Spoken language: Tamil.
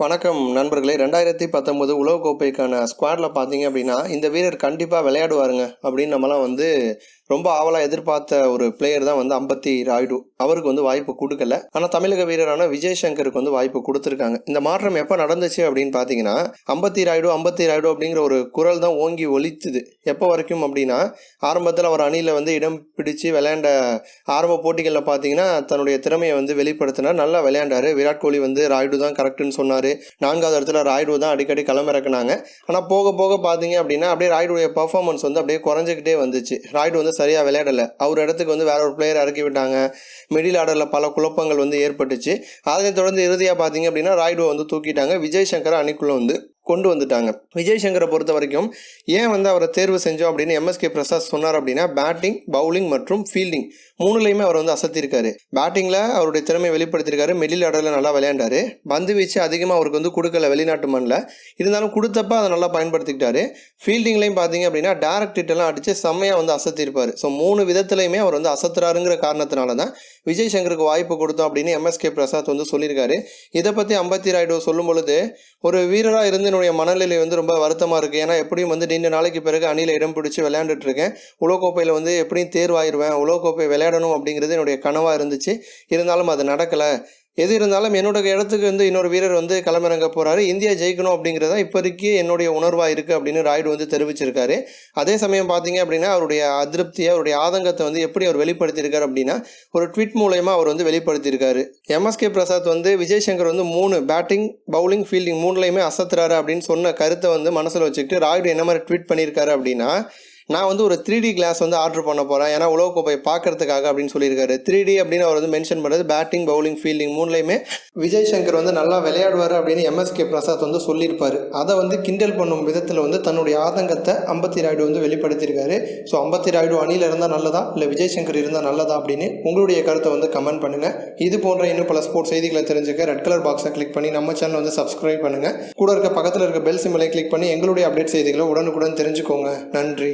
வணக்கம் நண்பர்களே. 2019 உலகக்கோப்பைக்கான ஸ்குவாடில் பார்த்தீங்க அப்படின்னா இந்த வீரர் கண்டிப்பாக விளையாடுவாருங்க அப்படின்னு நம்மலாம் ரொம்ப ஆவலாக எதிர்பார்த்த ஒரு பிளேயர் தான் அம்பத்தி ராயுடு. அவருக்கு வாய்ப்பு கொடுக்கல. ஆனால் தமிழக வீரரான விஜய் சங்கருக்கு வாய்ப்பு கொடுத்துருக்காங்க. இந்த மாற்றம் எப்போ நடந்துச்சு அப்படின்னு பார்த்தீங்கன்னா அம்பத்தி ராயுடு அப்படிங்கிற ஒரு குரல் தான் ஓங்கி ஒலித்துது. எப்போ வரைக்கும் அப்படின்னா ஆரம்பத்தில் அவர் அணியில் இடம் பிடிச்சு விளையாண்ட ஆரம்ப போட்டிகளில் பார்த்தீங்கன்னா தன்னுடைய திறமையை வெளிப்படுத்தினார். நல்லா விளையாண்டார். விராட் கோலி ராயுடு தான் கரெக்டுன்னு சொன்னார். 4வது இடத்துல ராயுடு தான் அடிக்கடி களமிறக்குனாங்க. ஆனால் போக போக பார்த்தீங்க அப்படின்னா அப்படியே ராயுடைய பர்ஃபார்மன்ஸ் அப்படியே குறைஞ்சிக்கிட்டே வந்துச்சு. ராயுடு சரியாக விளையாடலை. அவர் இடத்துக்கு வேற ஒரு பிளேயர் இறக்கி விட்டாங்க. மிடில் ஆர்டரில் பல குழப்பங்கள் ஏற்பட்டுச்சு. அதனை தொடர்ந்து இறுதியாக பார்த்தீங்க அப்படின்னா ராயுடுவை தூக்கிட்டாங்க. விஜய் சங்கர் அணிக்குள்ளே கொண்டு வந்துட்டாங்க. விஜய் சங்கரை பொறுத்த வரைக்கும் ஏன் அவரை தேர்வு செஞ்சோம் அப்படின்னு எம்எஸ்கே பிரசாத் சொன்னார் அப்படின்னா பேட்டிங், பவுலிங் மற்றும் ஃபீல்டிங் மூணுலையுமே அவர் அசத்திருக்காரு. பேட்டிங்கில் அவருடைய திறமையை வெளிப்படுத்தியிருக்காரு. மிடில் ஆர்டரில் நல்லா விளையாண்டாரு. பந்து வீச்சு அதிகமாக அவருக்கு கொடுக்கல வெளிநாட்டு மண்ணில். இருந்தாலும் கொடுத்தப்ப அதை நல்லா பயன்படுத்திக்கிட்டாரு. ஃபீல்டிங்லையும் பார்த்தீங்க அப்படின்னா டேரக்ட் ஹிட்டெல்லாம் அடித்து செம்மையாக அசத்திருப்பார். ஸோ 3 விதத்துலையுமே அவர் அசத்துறாருங்கிற காரணத்தினால தான் விஜய் சங்கருக்கு வாய்ப்பு கொடுத்தோம் அப்படின்னு எம்எஸ்கே பிரசாத் சொல்லியிருக்காரு. இதை பற்றி அம்பத்தி ராயுடு சொல்லும் பொழுது ஒரு வீரராக இருந்து என்னுடைய மனநிலை ரொம்ப வருத்தமாக இருக்குது. ஏன்னா எப்படியும் நீண்ட நாளைக்கு பிறகு அணியில் இடம் பிடிச்சி விளையாண்டுட்டு இருக்கேன். உலகக்கோப்பையில் எப்படியும் தேர்வாயிருவேன். உலகக்கோப்பை விளையாடணும் அப்படிங்கிறது என்னுடைய கனவாக இருந்துச்சு. இருந்தாலும் அது நடக்கலை. எது இருந்தாலும் என்னோட இடத்துக்கு இன்னொரு வீரர் களமிறங்க போகிறாரு. இந்தியா ஜெயிக்கணும் அப்படிங்கிறது தான் இப்போதைக்கு என்னுடைய உணர்வாக இருக்குது அப்படின்னு ராயுடு தெரிவிச்சிருக்காரு. அதே சமயம் பார்த்தீங்க அப்படின்னா அவருடைய அதிருப்தியை, அவருடைய ஆதங்கத்தை எப்படி அவர் வெளிப்படுத்தியிருக்காரு அப்படின்னா ஒரு ட்வீட் மூலயமா அவர் வெளிப்படுத்தியிருக்காரு. MSK Prasad Vijay Shankar 3 batting, bowling, fielding மூணுலையுமே அசத்துறாரு அப்படின்னு சொன்ன கருத்தை மனசில் வச்சுக்கிட்டு ராயுடு என்ன மாதிரி ட்வீட் பண்ணியிருக்காரு அப்படின்னா நான் ஒரு 3D கிளாஸ் ஆர்டர் பண்ண போகிறேன். ஏன்னா உலகக்கோப்பை பார்க்கறதுக்காக அப்படின்னு சொல்லியிருக்காரு. 3D அப்படின்னு அவர் மென்ஷன் பண்ணுறது பேட்டிங், பவுலிங், ஃபீல்டிங் மூணுலையுமே விஜய் சங்கர் நல்லா விளையாடுவார் அப்படின்னு எம்எஸ்கே பிரசாத் சொல்லியிருப்பார். அதை கிண்டல் பண்ணும் விதத்தில் தன்னுடைய ஆதங்கத்தை அம்பத்தி ராயுடு வெளிப்படுத்தியிருக்காரு. ஸோ அம்பத்தி ராயுடு அணியில் இருந்தால் நல்லதா இல்லை விஜய் சங்கர் இருந்தால் நல்லதா அப்படின்னு உங்களுடைய கருத்தை கமெண்ட் பண்ணுங்கள். இது போன்ற இன்னும் பல ஸ்போர்ட்ஸ் செய்திகளை தெரிஞ்சுக்க ரெட் கலர் பாக்ஸை கிளிக் பண்ணி நம்ம சேனல் சப்ஸ்கிரைப் பண்ணுங்கள். கூட இருக்க பக்கத்தில் இருக்க பெல் சிம்பலை கிளிக் பண்ணி எங்களுடைய அப்டேட் செய்திகளை உடனுக்குடன் தெரிஞ்சுக்கோங்க. நன்றி.